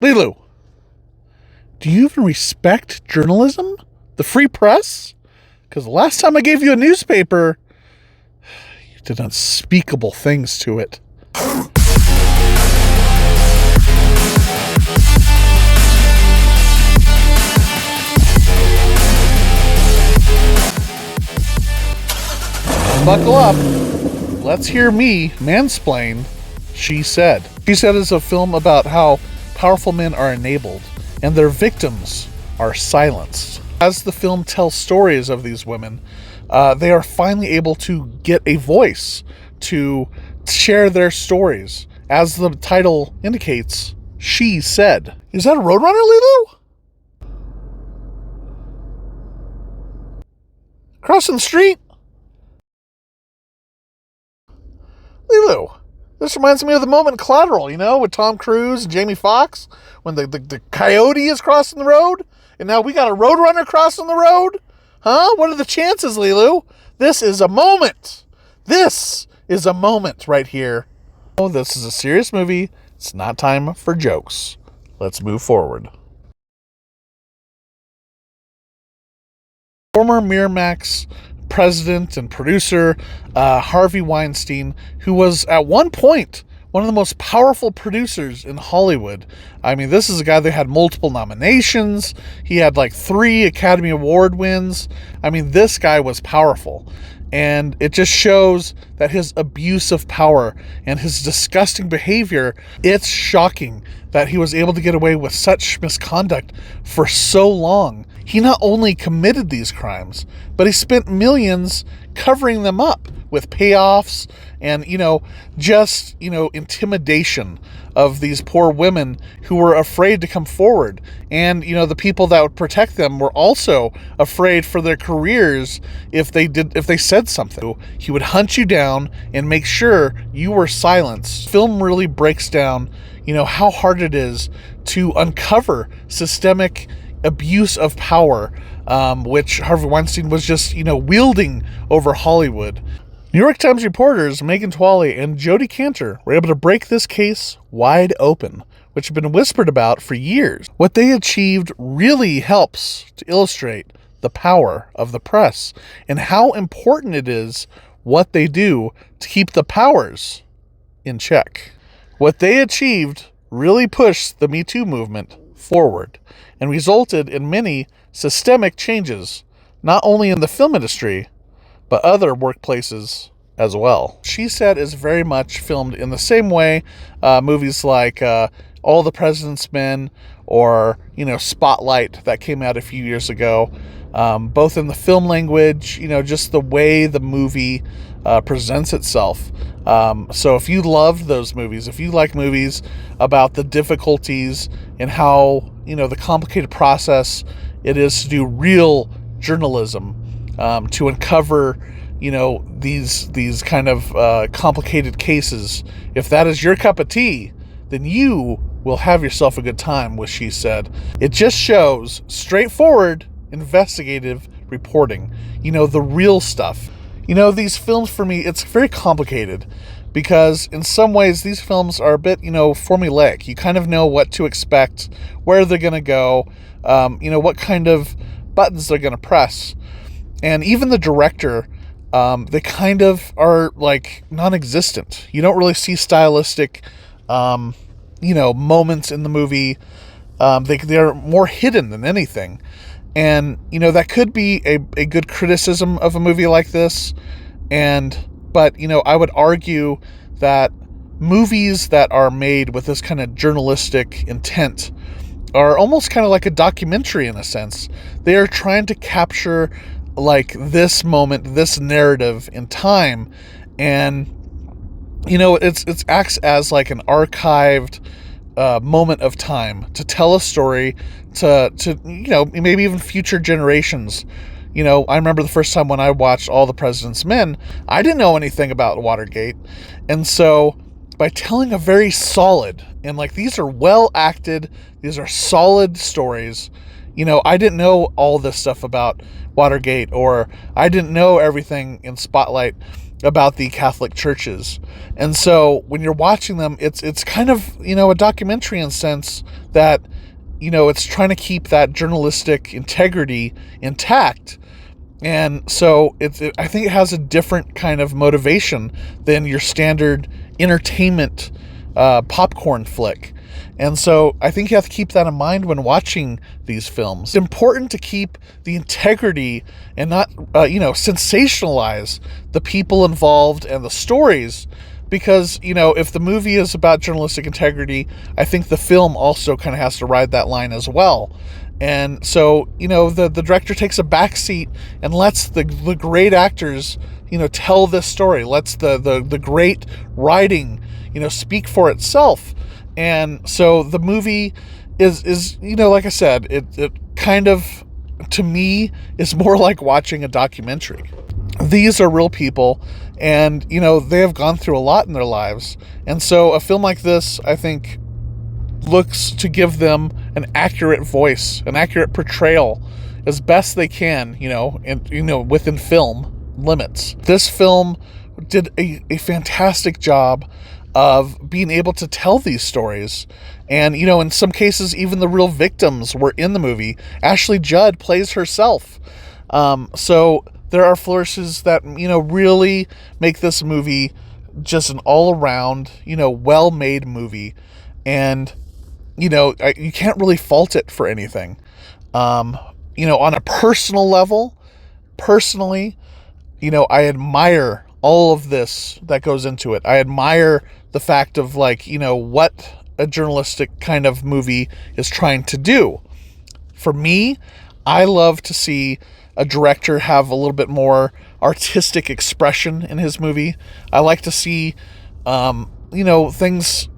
Lilu, do you even respect journalism? The free press? Because the last time I gave you a newspaper, you did unspeakable things to it. Buckle up. Let's hear me mansplain She Said. She Said is a film about how powerful men are enabled and their victims are silenced. As the film tells stories of these women, they are finally able to get a voice to share their stories. As the title indicates, She Said. Is that a Roadrunner, Lilu? Crossing the street? Lilu, this reminds me of the moment in Collateral, with Tom Cruise and Jamie Foxx, when the coyote is crossing the road, and now we got a Roadrunner crossing the road? Huh? What are the chances, Lilu? This is a moment. This is a moment right here. Oh, this is a serious movie. It's not time for jokes. Let's move forward. Former Miramax president and producer Harvey Weinstein, who was at one point one of the most powerful producers in Hollywood. I mean, this is a guy that had multiple nominations. He had like 3 Academy Award wins. I mean, this guy was powerful. And it just shows that his abuse of power and his disgusting behavior, it's shocking that he was able to get away with such misconduct for so long. He not only committed these crimes, but he spent millions covering them up with payoffs and, intimidation of these poor women who were afraid to come forward. And, the people that would protect them were also afraid for their careers if they said something. He would hunt you down and make sure you were silenced. Film really breaks down, how hard it is to uncover systemic abuse of power, which Harvey Weinstein was just, wielding over Hollywood. New York Times reporters Megan Twally and Jodi Kantor were able to break this case wide open, which had been whispered about for years. What they achieved really helps to illustrate the power of the press and how important it is what they do to keep the powers in check. What they achieved really pushed the Me Too movement forward and resulted in many systemic changes, not only in the film industry, but other workplaces as well. She Said is very much filmed in the same way movies like All the President's Men or, Spotlight that came out a few years ago, both in the film language, just the way the movie presents itself. So if you loved those movies, if you like movies about the difficulties and how, the complicated process it is to do real journalism, to uncover, these kind of complicated cases. If that is your cup of tea, then you will have yourself a good time with She Said. It just shows straightforward investigative reporting, the real stuff. These films for me, it's very complicated because in some ways these films are a bit, formulaic. You kind of know what to expect, where they're going to go, what kind of buttons they're going to press. And even the director, they kind of are like non-existent. You don't really see stylistic, moments in the movie. They're more hidden than anything. And, that could be a good criticism of a movie like this. But I would argue that movies that are made with this kind of journalistic intent are almost kind of like a documentary in a sense. They are trying to capture like this moment, this narrative in time, and it acts as like an archived moment of time to tell a story to maybe even future generations. I remember the first time when I watched All the President's Men, I didn't know anything about Watergate, and so by telling a very solid and like these are well acted, these are solid stories. I didn't know all this stuff about Watergate, or I didn't know everything in Spotlight. about the Catholic churches. And so when you're watching them, it's kind of, a documentary in a sense that, it's trying to keep that journalistic integrity intact. And so I think it has a different kind of motivation than your standard entertainment popcorn flick. And so I think you have to keep that in mind when watching these films. It's important to keep the integrity and not, sensationalize the people involved and the stories, because, if the movie is about journalistic integrity, I think the film also kind of has to ride that line as well. And so, the director takes a backseat and lets the great actors, tell this story, lets the great writing, speak for itself. And so the movie is like I said, it kind of, to me, is more like watching a documentary. These are real people, and, they have gone through a lot in their lives. And so a film like this, I think, looks to give them an accurate voice, an accurate portrayal as best they can, and, within film limits. This film did a fantastic job of being able to tell these stories. And, in some cases, even the real victims were in the movie. Ashley Judd plays herself. So there are flourishes that, really make this movie just an all-around, well-made movie. And, you can't really fault it for anything. On a personal level, personally, I admire all of this that goes into it. I admire the fact of, what a journalistic kind of movie is trying to do. For me, I love to see a director have a little bit more artistic expression in his movie. I like to see, things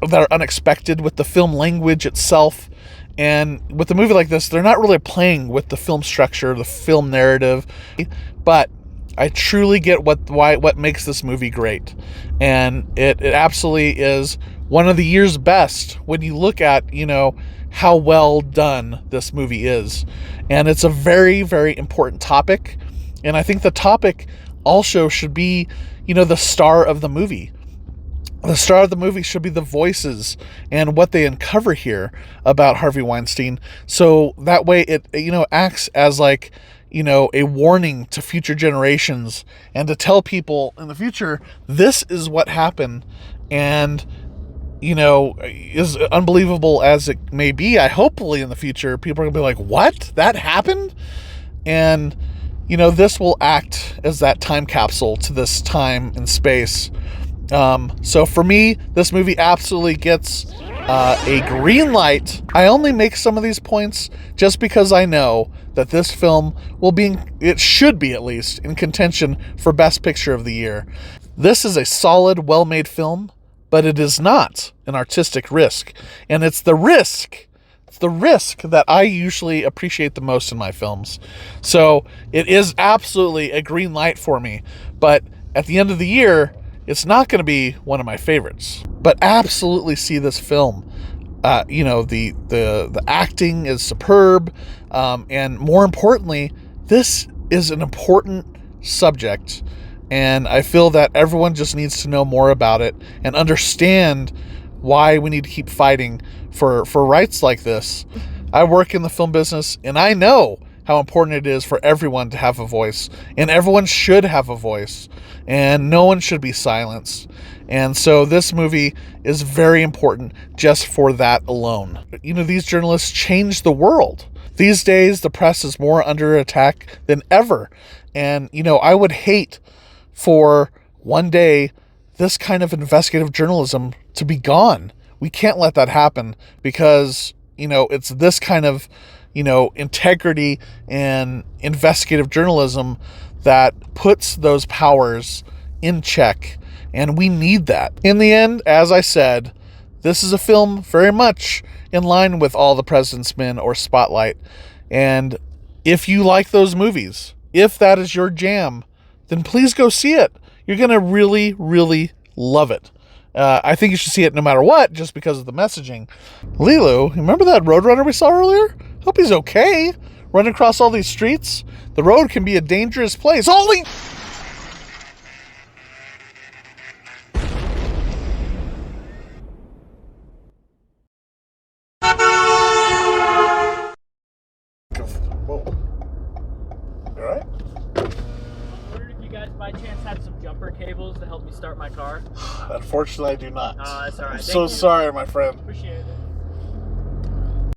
that are unexpected with the film language itself. And with a movie like this, they're not really playing with the film structure, the film narrative, but I truly get what makes this movie great. And it absolutely is one of the year's best when you look at, how well done this movie is. And it's a very, very important topic. And I think the topic also should be, the star of the movie. The star of the movie should be the voices and what they uncover here about Harvey Weinstein. So that way it, acts as like, a warning to future generations, and to tell people in the future, this is what happened. And, as unbelievable as it may be, hopefully in the future, people are going to be like, what? That happened? And, this will act as that time capsule to this time and space. So for me, this movie absolutely gets a green light. I only make some of these points just because I know that this film it should be at least, in contention for Best Picture of the Year. This is a solid, well-made film, but it is not an artistic risk. And it's the risk that I usually appreciate the most in my films. So it is absolutely a green light for me. But at the end of the year, it's not going to be one of my favorites. But absolutely see this film. The acting is superb. And more importantly, this is an important subject. And I feel that everyone just needs to know more about it and understand why we need to keep fighting for rights like this. I work in the film business, and I know how important it is for everyone to have a voice, and everyone should have a voice, and no one should be silenced. And so this movie is very important just for that alone. These journalists change the world. These days, the press is more under attack than ever. And, I would hate for one day this kind of investigative journalism to be gone. We can't let that happen, because, it's this kind of, integrity and investigative journalism that puts those powers in check. And we need that. In the end, as I said, this is a film very much in line with All the President's Men or Spotlight. And if you like those movies, if that is your jam, then please go see it. You're going to really, really love it. I think you should see it no matter what, just because of the messaging. Lilu, remember that Roadrunner we saw earlier? Hope he's okay. Running across all these streets. The road can be a dangerous place. Holy... by chance have some jumper cables to help me start my car? Unfortunately, I do not. That's all right. I'm so sorry, my friend. Appreciate it.